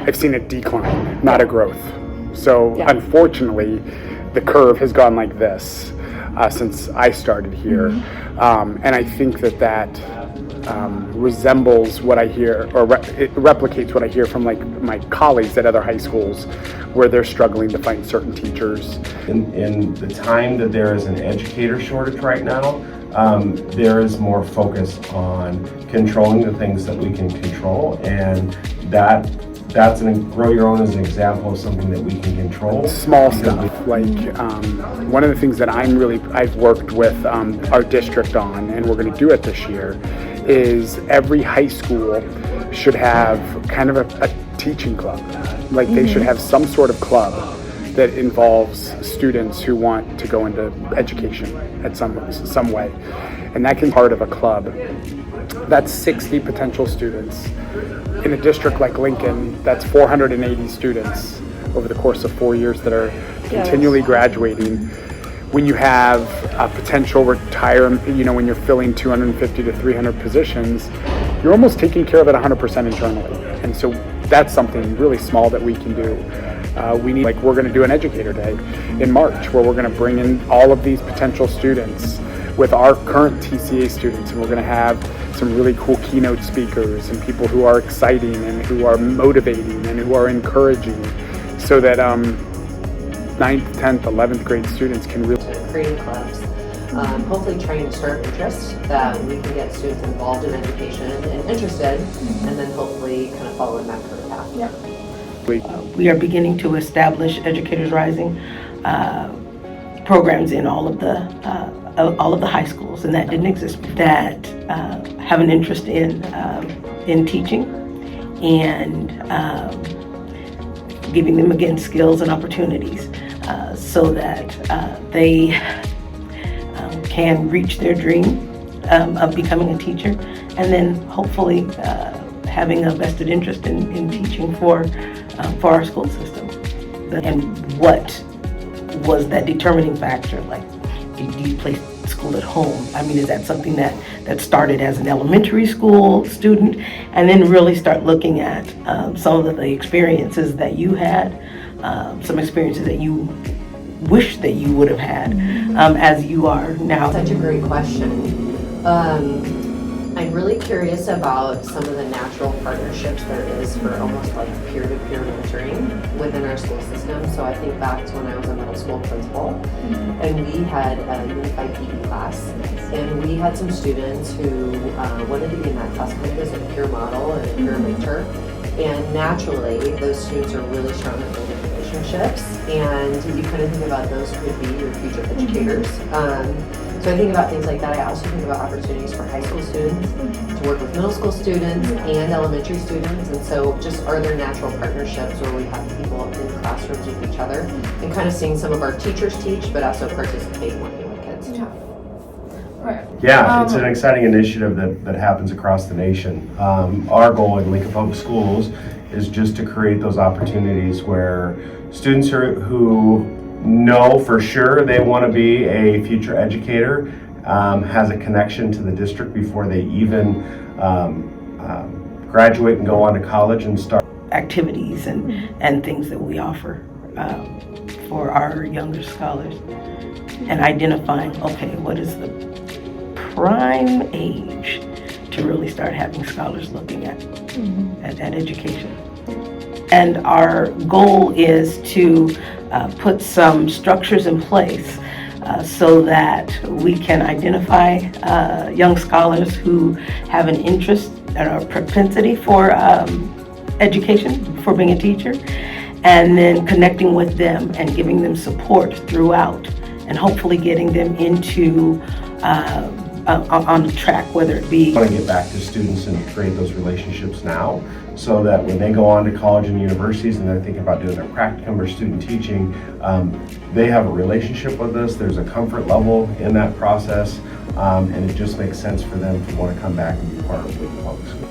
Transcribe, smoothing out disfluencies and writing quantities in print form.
I've seen a decline, not a growth. So Yeah. Unfortunately, the curve has gone like this since I started here. And I think that resembles what I hear, or it replicates what I hear from like my colleagues at other high schools, where they're struggling to find certain teachers. In the time that there is an educator shortage right now, there is more focus on controlling the things that we can control, and Grow Your Own is an example of something that we can control. Small stuff, like one of the things that I've worked with our district on, and we're going to do it this year, is every high school should have kind of a teaching club. Like they should have some sort of club that involves students who want to go into education at some way. And that can be part of a club. That's 60 potential students. In a district like Lincoln, that's 480 students over the course of 4 years that are continually graduating. When you have a potential retirement, when you're filling 250 to 300 positions, you're almost taking care of it 100% internally. And so that's something really small that we can do. We're going to do an educator day in March where we're going to bring in all of these potential students with our current TCA students, and we're going to have some really cool keynote speakers and people who are exciting and who are motivating and who are encouraging, so that 9th, 10th, 11th grade students can really creating clubs, hopefully trying to stir up interest, that we can get students involved in education and interested, and then hopefully kind of follow in that career path. Yeah. We are beginning to establish Educators Rising programs in all of the high schools, and that didn't exist. That have an interest in teaching and giving them again skills and opportunities so that they can reach their dream of becoming a teacher, and then hopefully having a vested interest in teaching for our school system. And what was that determining factor? Like, do you place school at home? I mean, is that something that started as an elementary school student, and then really start looking at some of the experiences that you had, some experiences that you wish that you would have had as you are now? Such a great question. I'm really curious about some of the natural partnerships there is for almost like peer-to-peer mentoring within our school system. So I think back to when I was a middle school principal, and we had a unified PE class, and we had some students who wanted to be in that class kind of as a peer model and a peer mentor. And naturally, those students are really strong at building relationships, and you kind of think about those could be your future educators. So I think about things like that. I also think about opportunities for high school students to work with middle school students and elementary students. And so just are there natural partnerships where we have people in classrooms with each other and kind of seeing some of our teachers teach, but also participate working with kids too. Right. Yeah, it's an exciting initiative that happens across the nation. Our goal in Lincoln Public Schools is just to create those opportunities where students who know for sure they want to be a future educator, has a connection to the district before they even graduate and go on to college and start Activities and things that we offer for our younger scholars, and identifying, okay, what is the prime age to really start having scholars looking at education. And our goal is to put some structures in place so that we can identify young scholars who have an interest and a propensity for education, for being a teacher, and then connecting with them and giving them support throughout, and hopefully getting them into on the track, whether it be. I want to get back to students and create those relationships now, so that when they go on to college and universities and they're thinking about doing their practicum or student teaching, they have a relationship with us. There's a comfort level in that process, and it just makes sense for them to want to come back and be part of the public school.